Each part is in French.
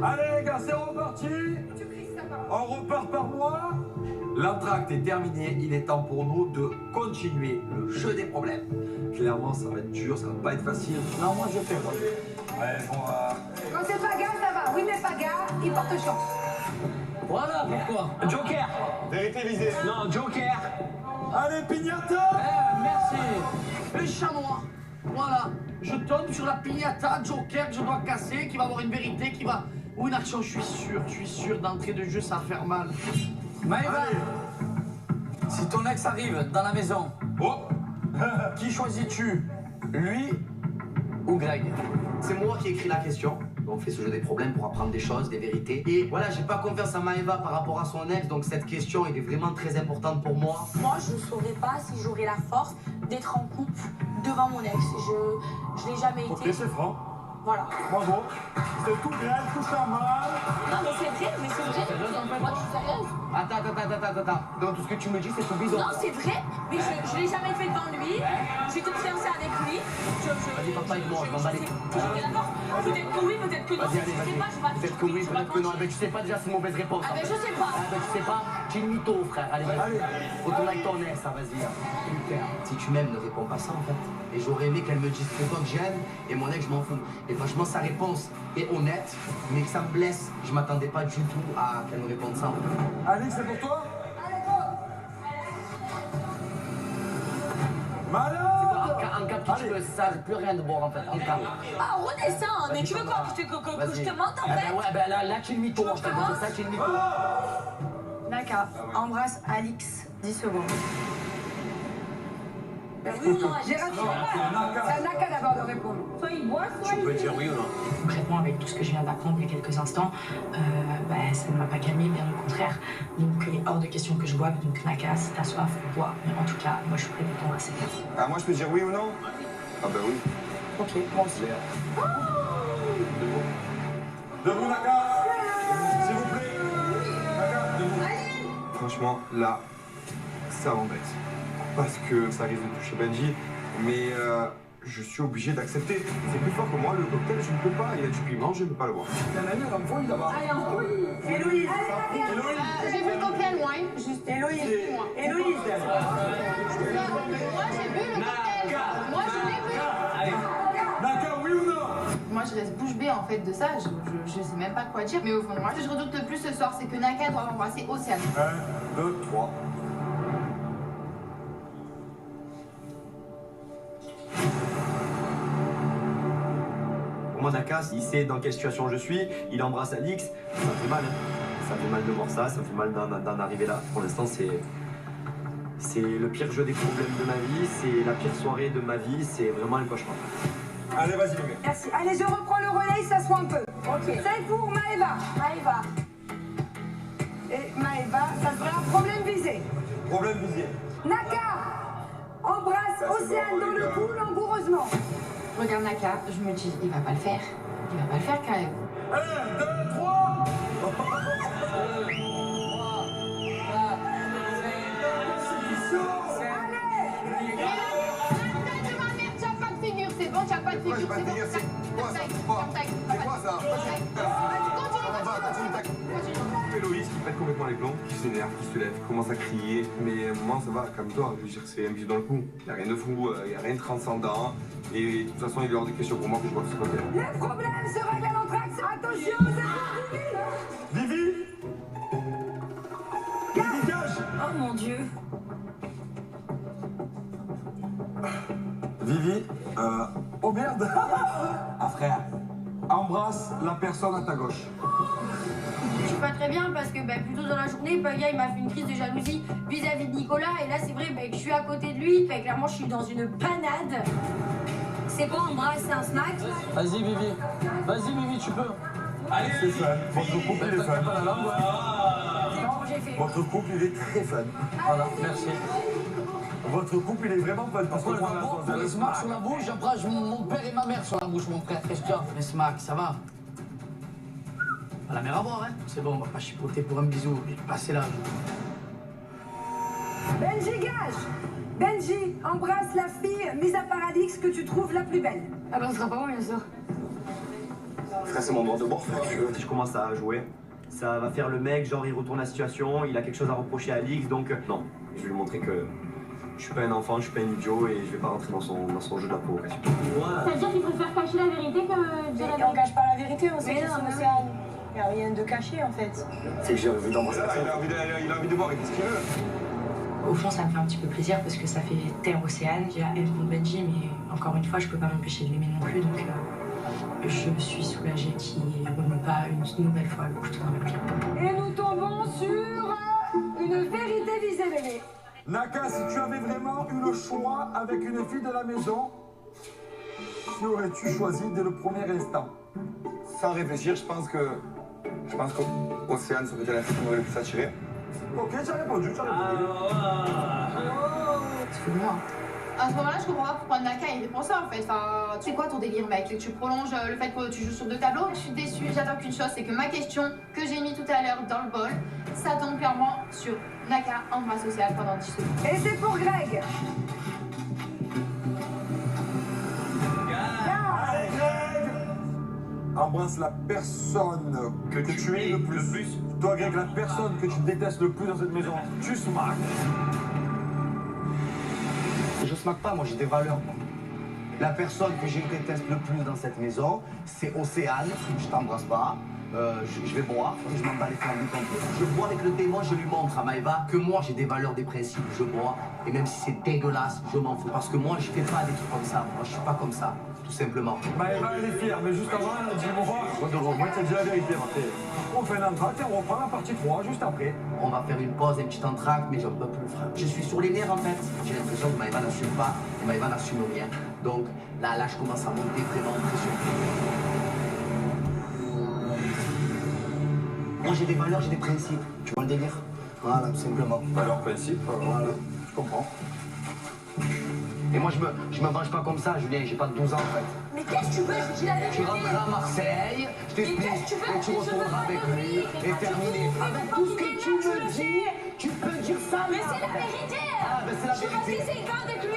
Allez les gars, c'est reparti. On repart par moi. L'entracte est terminé, il est temps pour nous de continuer le jeu des problèmes. Clairement, ça va être dur, ça va pas être facile. Non, moi je fais moi. Allez, bon, Quand c'est Paga, ça va. Oui, mais Paga, il porte chance. Voilà pourquoi. Joker. Vérité visée. Non, Joker. Allez, pignata. Merci. Le chat noir. Voilà. Je tombe sur la pignata Joker que je dois casser, qui va avoir une vérité, qui va... Ou une action, je suis sûr, d'entrée de jeu, ça va faire mal. Maëva, si ton ex arrive dans la maison, qui choisis-tu? Lui ou Greg? C'est moi qui ai écrit la question. On fait ce jeu des problèmes pour apprendre des choses, des vérités. Et voilà, j'ai pas confiance à Maëva par rapport à son ex, donc cette question elle est vraiment très importante pour moi. Moi, je ne saurais pas si j'aurais la force d'être en couple devant mon ex. Je l'ai jamais été. Ok, c'est franc. Voilà. Bravo. C'est tout bien, tout normal. Non, mais c'est vrai, Moi, je suis sérieuse. Attends. Donc tout ce que tu me dis, c'est tout bidon. Non, c'est vrai, mais je l'ai jamais fait devant lui. J'étais fiancée avec lui. Vas-y, parle pas avec moi, je m'en bats les... D'accord. Peut-être que oui, peut-être que non. Vas-y, allez, Je sais pas, je vais pas peut-être que oui, peut-être que non. Eh ben, tu sais pas déjà, c'est une mauvaise réponse. Ah ben, je sais pas. Ah ben, tu sais pas, tu es une mytho, frère. Allez, vas-y. Retourne avec ton ex, ça, vas-y. Si tu m'aimes, ne réponds pas ça, en fait. Et j'aurais aimé qu'elle me dise c'est toi que j'aime, et mon ex, je m'en fous. Et franchement, sa réponse est honnête, mais que ça me blesse. Je m'attendais pas du tout à qu'elle me réponde ça. Alex, c'est pour toi. Malade. En cap, tu veux, ça sert plus rien de boire, en fait. En cap. Ah, redescends. Mais tu veux quoi que je te mente, en fait? Ouais, ben là, tu es une mytho, en fait. C'est ça, tu es une mytho. Naka, embrasse Alix, 10 secondes. Oui ou non, J'ai raté. C'est à Naka d'abord de répondre. Soit il boit, soit Tu peux dire oui ou non? Concrètement, avec tout ce que je viens d'apprendre il y a quelques instants, ça ne m'a pas calmé, bien au contraire. Donc, il est hors de question que je boive. Donc, Naka, si t'as soif, bois. Mais en tout cas, moi, je suis prête pour t'embrasser. Ah, moi, je peux dire oui ou non? Ah, bah oui. Ok, moi aussi. Debout, Naka. S'il vous plaît. Naka, debout. Franchement, là, ça m'embête. Parce que ça risque de toucher Benji, mais je suis obligé d'accepter. C'est plus fort que moi, le cocktail, je ne peux pas. Il y a du piment, je ne peux pas le boire. Il y a un ami à l'enfouille là-bas. Allez, en couille. Héloïse. J'ai vu le cocktail wine, juste. Héloïse. Héloïse. Moi, j'ai vu le cocktail. Moi, je l'ai vu. Naka, oui ou non? Moi, je reste bouche bée en fait de ça. Je sais même pas quoi dire. Mais au fond de moi, ce que je redoute le plus ce soir, c'est que Naka doit embrasser Océane. 1, 2, 3. Pour moi, Naka, il sait dans quelle situation je suis, il embrasse Alix, ça fait mal. Ça fait mal de voir ça, ça fait mal d'en arriver là. Pour l'instant, c'est le pire jeu des problèmes de ma vie, c'est la pire soirée de ma vie, c'est vraiment un cauchemar. Allez, vas-y, les mecs. Merci. Allez, je reprends le relais, ça soit un peu. Ok. C'est pour Maëva. Maëva. Et Maëva, ça sera un problème visé. Problème visé. Naka, embrasse Océane dans le cou langoureusement. Je regarde Naka, je me dis, il va pas le faire. Il va pas le faire quand même. 1, 2, 3. C'est bon, tu n'as pas de figure, c'est bon. C'est quoi ça? C'est quoi ça? Héloïse qui pète complètement les plombs, qui s'énerve, qui se lève, qui commence à crier. Mais moi, ça va, calme-toi. Je veux dire, c'est un bisou dans le cou. Il n'y a rien de fou, il n'y a rien de transcendant. Et de toute façon, il est hors de question pour moi que je vois ce côté. Le problème se règle à l'entracte. Attention, vous êtes Vivi! Vivi, gage! Oh mon Dieu. Vivi, oh merde! Ah frère, embrasse la personne à ta gauche. Je suis pas très bien parce que plus tôt dans la journée, Paga il m'a fait une crise de jalousie vis-à-vis de Nicolas. Et là, c'est vrai que je suis à côté de lui. Clairement, je suis dans une panade. C'est quoi, embrasse, c'est un snack? Vas-y, Vivi. Vas-y, Vivi, tu peux. Allez, C'est fun, votre couple il est fun. pas la langue, ouais. Votre couple il est très fun. Voilà, merci. Votre couple il est vraiment fun. Parce que Pourquoi moi, le bon, t'as les smacks sur la bouche, après j'ai mon père et ma mère sur la bouche, mon frère. Qu'est-ce que tu as? Les smacks, ça va? À la mer à boire, hein? C'est bon, on va pas chipoter pour un bisou. J'ai passé là. Benji, gage. Benji, embrasse la fille mise à Paradix que tu trouves la plus belle. Ah ben, ce sera pas moi, bien sûr. Frère, c'est mon droit de bord, frère, tu veux. Si je commence à jouer, ça va faire le mec, genre il retourne la situation, il a quelque chose à reprocher à Alix, donc non. Je vais lui montrer que je suis pas un enfant, je suis pas un idiot et je vais pas rentrer dans son jeu de la provocation. Ça veut dire qu'il préfère cacher la vérité que dire la Et on vérité. cache pas la vérité, on sait Mais qu'ils non, sont mais Océane. Il n'y a rien de caché en fait. C'est que j'ai envie d'embrasser la Il a envie de voir, qu'est-ce qu'il veut? Au fond, ça me fait un petit peu plaisir parce que ça fait taire Océane. J'ai la haine contre Benji, mais encore une fois, je peux pas m'empêcher de l'aimer non plus. Donc, je suis soulagée qu'il ne remet pas une nouvelle fois le couteau dans le pied. Et nous tombons sur une vérité visée. Naka, si tu avais vraiment eu le choix avec une fille de la maison, qui aurais-tu choisi dès le premier instant? Sans réfléchir, je pense qu'Océane serait la fille qui m'aurait le plus attiré. Ok, j'ai répondu, j'ai répondu. Tu fais de moi. À ce moment-là, je comprends pas pourquoi Naka il répond ça en fait. Enfin, c'est quoi ton délire, mec? Que tu prolonges le fait que tu joues sur 2 tableaux? Je suis déçue, j'attends qu'une chose, c'est que ma question que j'ai mis tout à l'heure dans le bol, ça tombe clairement sur Naka embrasse Océane pendant 10 secondes. Et c'est pour Greg. Allez, Greg! Embrasse la personne que tu es le plus. Toi, Greg, la personne que tu détestes le plus dans cette maison, tu smacks. Je smack pas, moi j'ai des valeurs. Moi. La personne que je déteste le plus dans cette maison, c'est Océane. Je t'embrasse pas. Je vais boire, je m'en bats les flammes du complot. Je bois avec le démon, je lui montre à Maëva que moi j'ai des valeurs, des principes. Je bois, et même si c'est dégueulasse, je m'en fous. Parce que moi je fais pas des trucs comme ça. Moi je suis pas comme ça, tout simplement. Maëva, elle est fière, mais juste avant, elle a dit moi, t'as dit la vérité, Martin. On fait l'entracte et on reprend la partie 3 juste après. On va faire une pause, un petit entracte, mais j'en peux plus, frère. Je suis sur les nerfs en fait. J'ai l'impression que Maëva n'assume pas, et Maëva n'assume rien. Donc là, je commence à monter vraiment en pression. Moi j'ai des valeurs, j'ai des principes. Tu vois le délire? Voilà, tout simplement. Valeurs, principes, Voilà, je comprends. Et moi je me venge pas comme ça, Julien, j'ai pas 12 ans en fait. Mais qu'est-ce que tu veux? Je dis la vérité. Tu rentreras à Marseille, je t'explique, Mais qu'est-ce que tu veux? et tu Je veux retourneras pas avec de lui, lui. Mais et quand tu terminé. dis, Avec mais tout quand ce que il est tu là, je me le dis, sais. tu peux dire ça. Mais c'est la vérité. Ah, ben c'est la Je suis vérité. passée 5 ans avec lui.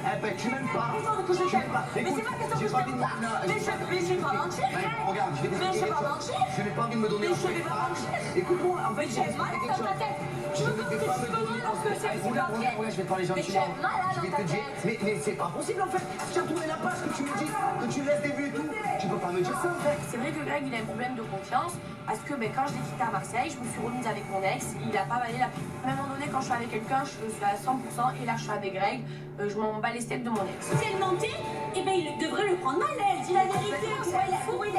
Eh ben tu m'aimes pas. Que je Tu t'aime. m'aimes pas. Mais Écoute, c'est pas question que j'ai je pas t'aime envie de- pas. non, Mais je vais pas mentir. Regarde, je vais Mais je vais pas t'expliquer. mentir. Je n'ai pas envie de me donner Mais un je vais pas mentir. Écoute-moi, en fait, Mais tu es malade dans ta tête. Tu veux que tu te donnes lorsque c'est Regarde, je vais te parler Mais tu gentiment. es malade Je vais dans ta te dire, tête. mais c'est pas possible en fait. Si tu as tourné la page, que tu me dis, que tu laisses des vues et tout, tu peux pas me dire ça en fait. C'est vrai que Greg il a un problème de confiance parce que quand je l'ai quitté à Marseille, je me suis remise avec mon ex, il a pas valé la peine. À un moment donné, quand je suis avec quelqu'un, je suis à 100% et là je suis avec Greg, je m'en bats les steaks de mon ex. Si elle mentait, eh ben il devrait le prendre mal, elle dit la vérité.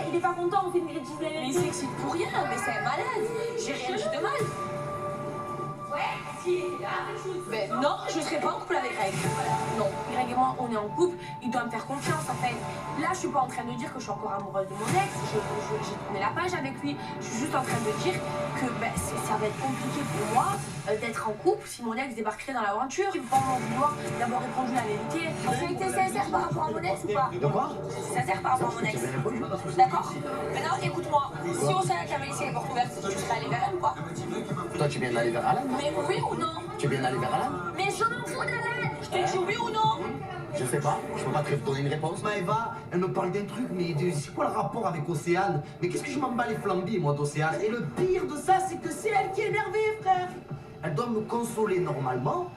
Il est pas content, on fait une critique de la Mais il vérité. s'excite pour rien, mais c'est un malade. J'ai rien dit de mal. Ouais, si il était là, Mais non, je serai pas en couple avec Greg. Non, Greg et moi, on est en couple, il doit me faire confiance en fait. Là, je suis pas en train de dire que je suis encore amoureuse de mon ex, j'ai tourné la page avec lui. Je suis juste en train de dire que ça va être compliqué pour moi d'être en couple si mon ex débarquerait dans l'aventure. Il va pas m'en vouloir d'avoir répondu la vérité. J'ai été sincère par rapport à mon ex ou pas? De quoi? Sincère par rapport à mon ex. D'accord? Maintenant, écoute-moi. Si on savait qu'elle avait laissé les portes ouvertes, tu serais allé vers elle ou pas? Toi, tu viens d'aller vers Alan? Mais oui ou non? Tu viens d'aller vers Alan? Mais je m'en fous d'Alain. Je te dis oui ou non? Je sais pas, je peux pas te donner une réponse. Maëva, elle me parle d'un truc, mais c'est quoi le rapport avec Océane? Mais qu'est-ce que je m'en bats les flambis, moi, d'Océane? Et le pire de ça, c'est que c'est elle qui est énervée, frère. Elle doit me consoler normalement.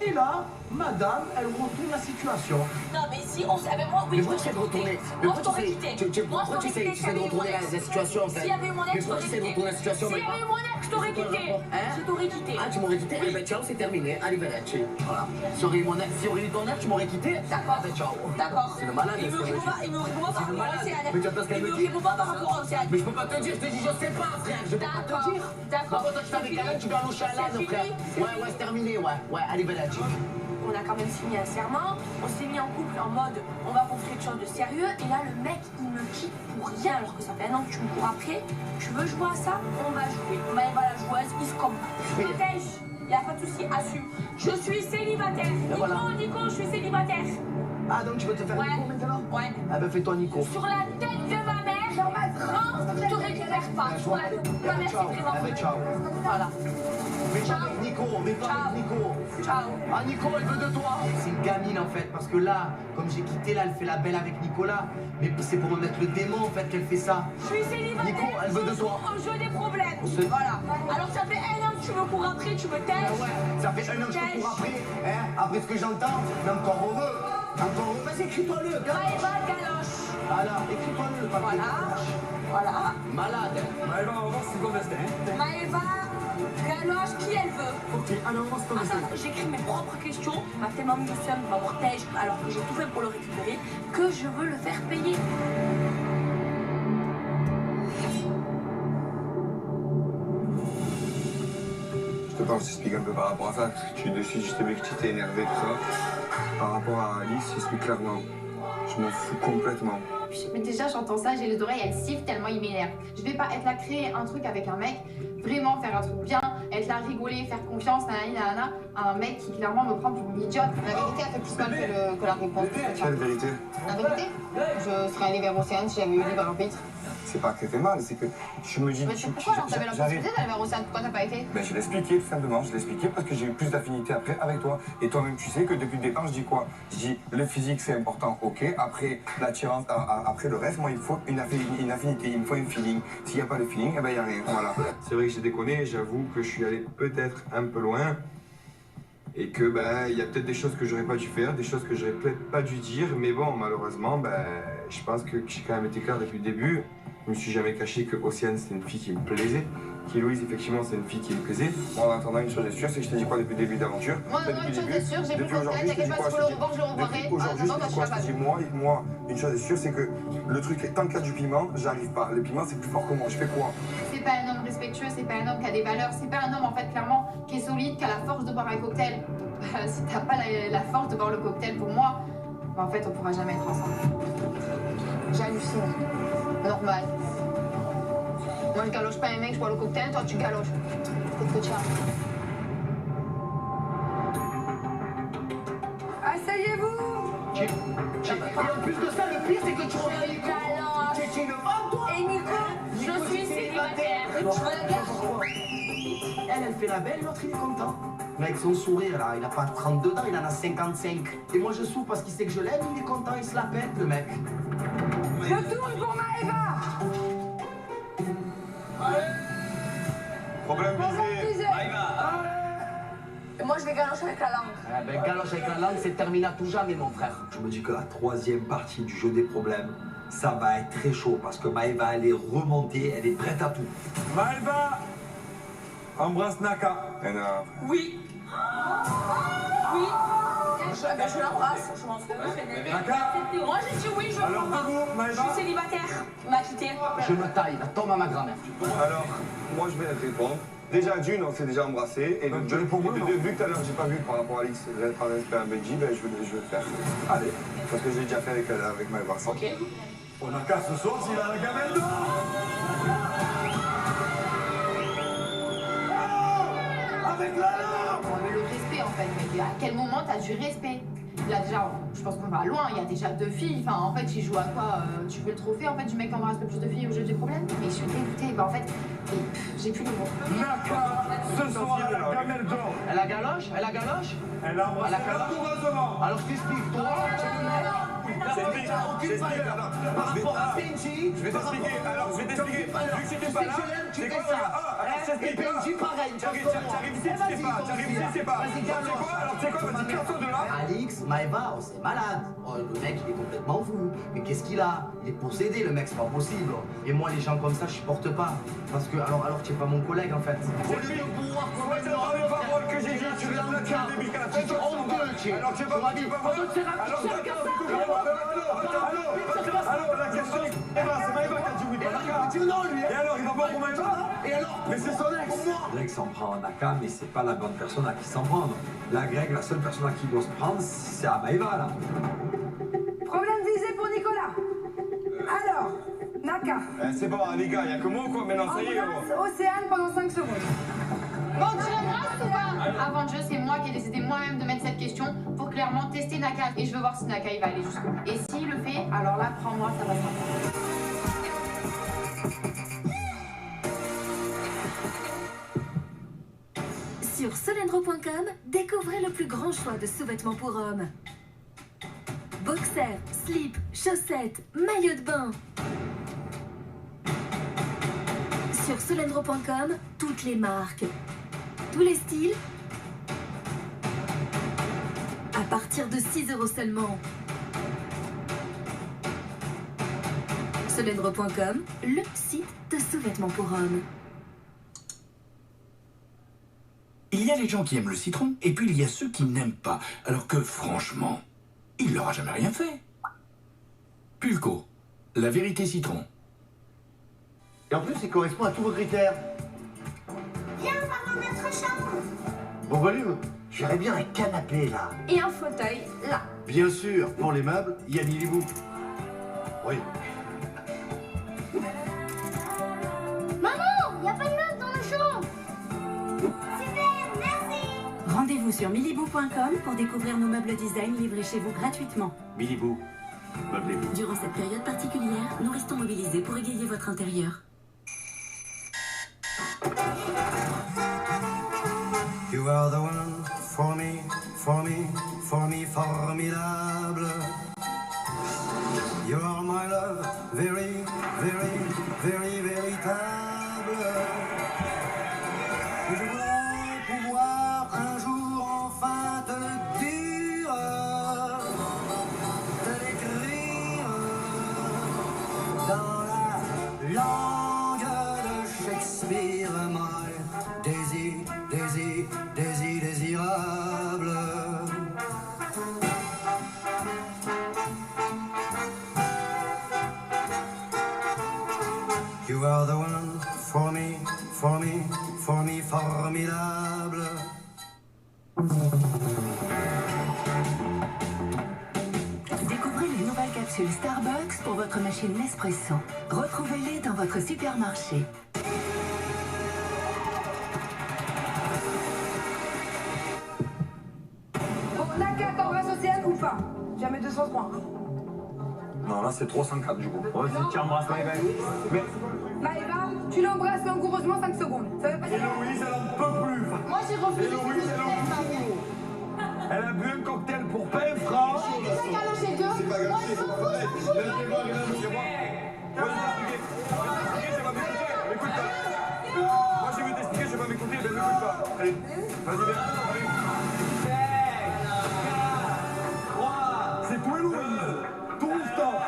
Et là, madame, elle retourne la situation. Non, mais si on savait, moi, oui, Mais je pourquoi tu sais de retourner? Moi, je t'aurais quitté. Moi, je Pourquoi tu t'aurais quitté. sais de retourner la situation, en fait? S'il y avait eu mon ex, Mais je pourquoi t'aurais tu sais de quitté. retourner la situation? S'il y avait eu mon ex, je t'aurais quitté. Hein? Je t'aurais quitté. Ah, tu m'aurais quitté? Eh ben, ciao, c'est terminé. Arrivederci. Voilà. Si aurait eu mon ex, si aurait eu ton ex, tu m'aurais quitté? D'accord. Ah ben, ciao. D'accord. C'est le malade, Il me répond pas, par rapport à Océane. Mais tu entends ce qu'elle Il me me dit? répond pas par rapport à Océane. Mais je peux pas te dire, je te dis, je sais pas, frère. Je peux pas te dire. D'accord. Toi, tu avec Alan, tu vas au Chaland, C'est frère. fini. Ouais, c'est terminé, ouais, arrivederci. On a quand même signé un serment, on s'est mis en couple en mode on va construire quelque chose de sérieux et là le mec il me quitte pour rien alors que ça fait un an que tu me cours après. Tu veux jouer à ça? On va jouer. Maëva la joueuse, il se combat. Protège, il n'y a pas de souci, assume. Je suis célibataire. Nico, je suis célibataire. Ah, donc tu veux te faire Ouais. Nico maintenant? Ouais. Ah ben fais-toi Nico. Sur la tête de ma mère, dans ma France, je te récupère pas. Sur la tête de ma mère, c'est Ciao. vraiment. Ah ben ciao. Voilà. Mais jamais Nico. Nico, mais pas avec Nico. Ciao. Ah, Nico, elle veut de toi. C'est une gamine en fait, parce que là, comme j'ai quitté, là, elle fait la belle avec Nicolas. Mais c'est pour me mettre le démon en fait qu'elle fait ça. Je suis célibataire. Nico, elle veut de toi. Au jeu des problèmes. Voilà. Alors ça fait 1 an que tu me cours après, tu me tèches. Ah ouais, ça fait 1 an que je te cours après. Hein, après ce que j'entends, mais encore heureux. Encore heureux. Vas-y, écris-toi-le. Maëva Galoche. Voilà, écris-toi-le, le papier. Voilà. Malade. Maëva, on va voir si ton destin. Maëva Galoche, qui elle veut. Ok, alors on va voir si ton destin. Attends, j'écris mes propres questions. Il m'a tellement mis le seum de m'avoir tèche, alors que j'ai tout fait pour le récupérer, que je veux le faire payer. Je te parle, je t'explique un peu par rapport à ça. Tu de suite, je t'ai vu que tu t'es énervé, tout ça. Par rapport à Alice, j'explique clairement. Je m'en fous complètement. Mais déjà, j'entends ça, j'ai les oreilles, elles sifflent tellement il m'énerve. Je vais pas être là créer un truc avec un mec, vraiment faire un truc bien, être là rigoler, faire confiance, nanana, à un mec qui clairement me prend pour une idiote. La vérité a fait plus mal que la réponse. Quelle vérité? La vérité, je serais allée vers Océane si j'avais eu libre arbitre. C'est pas que ça fait mal, c'est que je me dis... Mais c'est pourquoi alors t'avais la possibilité d'aller vers Océane, pourquoi t'as pas été? Ben, je l'ai expliqué tout simplement, je l'ai expliqué parce que j'ai eu plus d'affinité après avec toi. Et toi-même tu sais que depuis le départ je dis quoi? Je dis le physique c'est important, ok, après l'attirance, après le reste, moi il me faut une affinité, il me faut un feeling. S'il n'y a pas de feeling, eh ben il n'y a rien, voilà. C'est vrai que j'ai déconné, j'avoue que je suis allé peut-être un peu loin. Et que ben il y a peut-être des choses que j'aurais pas dû faire, des choses que j'aurais peut-être pas dû dire, mais bon malheureusement ben je pense que j'ai quand même été clair depuis le début. Je me suis jamais caché que Océane c'était une fille qui me plaisait, qu'Héloïse effectivement c'est une fille qui me plaisait. Moi en attendant une chose est sûre, c'est que je t'ai dit quoi depuis le début d'aventure? Moi non, une chose est sûre, j'ai plus confiance, t'inquiète pas, si je le revoir, je le revoirai. Aujourd'hui je te dis quoi? Je te dis moi une chose est sûre, c'est que le truc est tant qu'il y a du piment, j'arrive pas. Le piment c'est plus fort que moi, je fais quoi? C'est pas un homme respectueux, c'est pas un homme qui a des valeurs, c'est pas un homme en fait clairement qui est solide, qui a la force de boire un cocktail. Si t'as pas la force de boire le cocktail pour moi, bah, en fait on pourra jamais être ensemble. J'hallucine. Normal. Moi je galoche pas un mec, je bois le cocktail, toi tu galoches. Qu'est-ce que tu as? Asseyez-vous. Et en plus de ça, le pire c'est que tu regardes Nico. Tu es une femme toi. Et Nico, je suis célibataire. Tu veux la guerre? Elle fait la belle, l'autre il est content. Mec, son sourire là, il a pas 32 ans, il en a 55. Et moi je souffre parce qu'il sait que je l'aime, il est content, il se la pète le mec. Je tourne pour Maëva. Problème visé. Et moi je vais galocher avec la langue. Ah ben galoche avec la langue, c'est terminé à tout jamais mon frère. Je me dis que la troisième partie du jeu des problèmes, ça va être très chaud parce que Maëva elle est remontée, elle est prête à tout. Maëva, embrasse Naka. Oui. Oui. Je l'embrasse, je m'en fous. Moi j'ai dit oui, je l'embrasse. Je suis célibataire. Il m'a quitté. Je me taille, là, tombe à ma grand-mère. Alors, moi je vais répondre. Déjà d'une, on s'est déjà embrassé. Et de deux, vu que tout à l'heure j'ai pas vu par rapport à Alix, par respect à Benji, ben je vais le faire. Allez, parce que j'ai déjà fait avec Maëva. Ok. On a qu'à ce soir s'il a la gamelle d'or. Avec la langue. Mais le respect en fait, mais à quel moment t'as du respect? Là déjà, je pense qu'on va loin, il y a déjà 2 filles, enfin en fait il joue à quoi? Tu veux le trophée en fait du mec qui embrasse le plus de filles au jeu des problèmes? Mais je suis dégoûtée, bah en fait, j'ai plus les mots. Naka, ce soir elle a la gamelle d'or. Elle a galoche? Elle a galoche? Elle a embrassé amoureusement. Alors je t'explique, toi, aucune valeur par rapport à Benji. Je vais t'expliquer, alors je vais t'expliquer. Vu que c'était pas là, tu fais ça. Et Benji pareil, t'arrives ici, tu sais pas. T'arrives ici, tu sais pas. Vas-y, galoche. Alors tu sais quoi, vas-y, casse-toi de là. Alix, Maëva, oh, c'est malade. Oh, le mec, il est complètement fou. Mais qu'est-ce qu'il a? Il est possédé, le mec, c'est pas possible. Et moi, les gens comme ça, je supporte pas. Parce que, alors tu es pas mon collègue, en fait. Au lieu de boire comme un homme, les paroles que j'ai dites, tu restes là depuis le début qu'à la fin. Alors tu sais pas, tu vas voir. Alors la question, c'est Maëva qui a dit oui, pas Naka. Non, lui. Et alors, il va boire pour Maëva? Et alors? Mais c'est son ex. Greg s'en prend à Naka, mais c'est pas la bonne personne à qui s'en prendre. Là, Greg, la seule personne à qui il doit se prendre, c'est à Maëva, là. Problème visé pour Nicolas. Alors, Naka. C'est bon, les gars, il y a que moi ou quoi? Maintenant, ça y est. Embrasse Océane pendant 5 secondes. Bon, tu l'embrasses ou pas? Avant le jeu, c'est moi qui ai décidé moi-même de mettre cette question pour clairement tester Naka. Et je veux voir si Naka il va aller jusqu'au bout. Et s'il le fait, alors là, prends-moi, ça va se faire. Sur ce, Solendro.com, découvrez le plus grand choix de sous-vêtements pour hommes. Boxers, slips, chaussettes, maillots de bain. Sur Solendro.com, toutes les marques, tous les styles, à partir de 6 € seulement. Solendro.com, le site de sous-vêtements pour hommes. Il y a les gens qui aiment le citron, et puis il y a ceux qui n'aiment pas. Alors que, franchement, il leur a jamais rien fait. Pulco, la vérité citron. Et en plus, il correspond à tous vos critères. Viens, on va dans notre chambre. Bon volume, j'aurais bien un canapé là. Et un fauteuil là. Bien sûr, pour les meubles, il y a Milibou. Oui. Maman, il n'y a pas de meubles dans la chambre. Super, merci. Rendez-vous sur milibou.com pour découvrir nos meubles design livrés chez vous gratuitement. Milibou, meublez-vous. Durant cette période particulière, nous restons mobilisés pour égayer votre intérieur. You are the one for me, for me, for me, formidable. You are my love, very, very, very, véritable. Je voudrais pouvoir un jour enfin te dire, te l'écrire dans la langue de Shakespeare, my Daisy, Daisy, Daisy, désirable. You are the one for me, for me, for me, formidable. Découvrez les nouvelles capsules Starbucks pour votre machine Nespresso. Retrouvez-les dans votre supermarché. Bon, Naka, t'embrasses Océane ou pas? Jamais 203. Non, là, c'est 304 du coup. Ouais, si tu embrasses Maëva. Mais... Maëva, tu l'embrasses langoureusement 5 secondes. Ça veut pas dire... Héloïse, elle en peut plus. Moi, j'ai refusé. Héloïse, elle en peut plus. Elle a bu un cocktail pour pain franc. Ouais, mais c'est qu'à lâcher deux. C'est pas grave, Moi, c'est je m'en pas fous, grave. je m'en fous. Moi, je vais t'expliquer, je vais pas m'écouter, ben m'écoute pas. Allez, vas-y, viens. C'est toi, Héloïse. Tout le temps.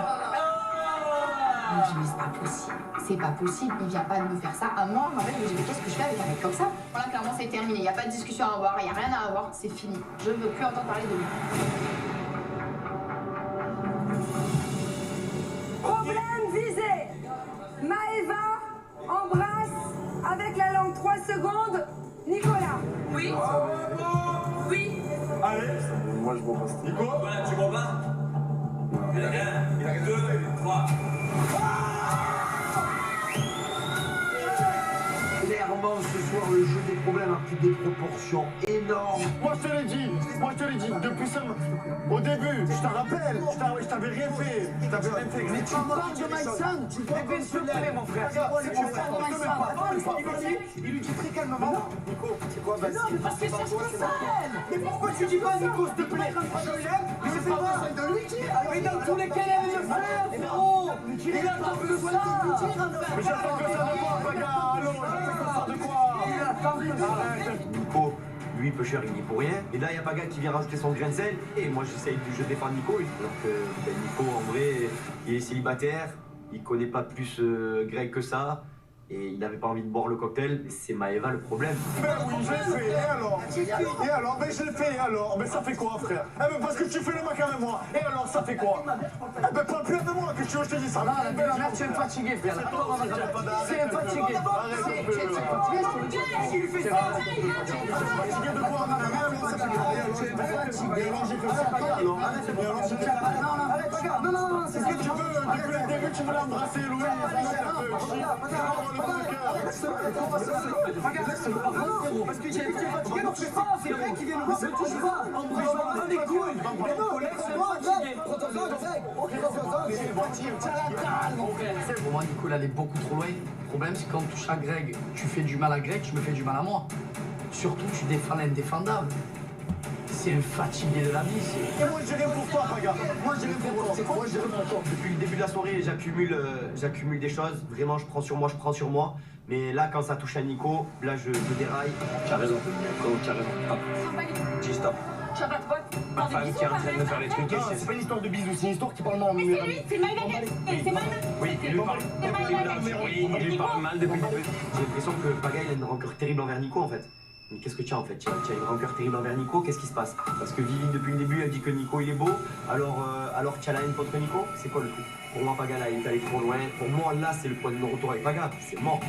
Je me dis, c'est pas possible. C'est pas possible. Il vient pas de me faire ça à moi. En fait, je me dis, mais qu'est-ce que je fais avec un mec comme ça? Voilà, clairement, c'est terminé. Il n'y a pas de discussion à avoir. Il n'y a rien à avoir. C'est fini. Je ne veux plus entendre parler de lui. Problème visé. Maëva embrasse avec la langue 3 secondes Nicolas. Oui. Oui. Allez. Moi, je m'embrasse. Nico. Voilà, tu m'en vas. Il y a 2, 3. Clairement, ce soir, le jeu des problèmes a pris des proportions énormes. Moi, je te l'ai dit. Depuis ça, au début, je t'en rappelle. Je t'avais rien fait. Mais tu parles de Myson. Tu parles de s'il te plaît, mon frère. Il lui dit très calmement. Nico, c'est quoi, vas-y. Non, mais parce que c'est ça. Mais pourquoi tu dis pas Nico, s'il te plaît? Je l'aime, mais c'est pas besoin de lui dire. Mais dans tous les cas, il aime le frère, frérot. Il attend que ça. Mais j'attends que ça de quoi, bagarre? Allô, j'attends que ça de quoi? Nico, lui, il peut cher, il n'y est pour rien. Et là, il y a Paga qui vient rajouter son grain de sel. Et moi, j'essaye de défendre Nico. Alors que Nico, en vrai, il est célibataire. Il connaît pas plus Greg que ça. Et il n'avait pas envie de boire le cocktail. C'est Maëva le problème. Ben oui, je l'ai fait, et alors? Et alors? Ben je l'ai fait, et alors? Ben ça fait quoi, frère? Eh ben parce que tu fais le mac avec moi. Et alors, ça fait quoi? Eh ben parle plus de moi, que tu veux que je te dise ça. Non, là, tu es fatigué, frère. C'est fatigué. Si lui fait ça, fatigué de quoi? Et alors, j'ai fait ça. Alors, non, c'est ce que tu veux. Depuis le début, tu veux l'embrasser, Louis. Parce que j'ai été fatigué, donc je fais ça, c'est vrai qu'il vient nous passer, touche pas. On prend les couilles. Mais non, laisse-moi fatigué. Pour moi, Nicolas, elle est beaucoup trop loin. Le problème, c'est que quand on touche à Greg, tu fais du mal à Greg, tu me fais du mal à moi. Surtout, tu défends l'indéfendable. C'est le fatigué de la vie. Et moi, j'ai rien pour toi, Paga. Moi, j'ai rien pour toi. Moi, j'ai rien pour toi. Depuis le début de la soirée, j'accumule des choses. Vraiment, je prends sur moi. Mais là, quand ça touche à Nico, là, je déraille. Tu as raison. Tu as raison. Dis stop. Tu as pas de pote. Ma femme qui est en train de me faire les trucs. Non, c'est pas une histoire de bisous, c'est une histoire qui parle mal. Mais c'est lui, c'est Maëva qui c'est Maëva. Oui, il lui parle. Oui, il lui parle mal depuis le début. J'ai l'impression que Paga, il a une rancœur terrible envers Nico, en fait. Mais qu'est-ce que tu as en fait? Tu as une rancœur terrible envers Nico, qu'est-ce qui se passe? Parce que Vivi, depuis le début, elle dit que Nico il est beau, alors tu as la haine contre Nico? C'est quoi le truc? Pour moi, Paga, là, il est allé trop loin. Pour moi, là, c'est le point de non-retour avec Paga. C'est mort.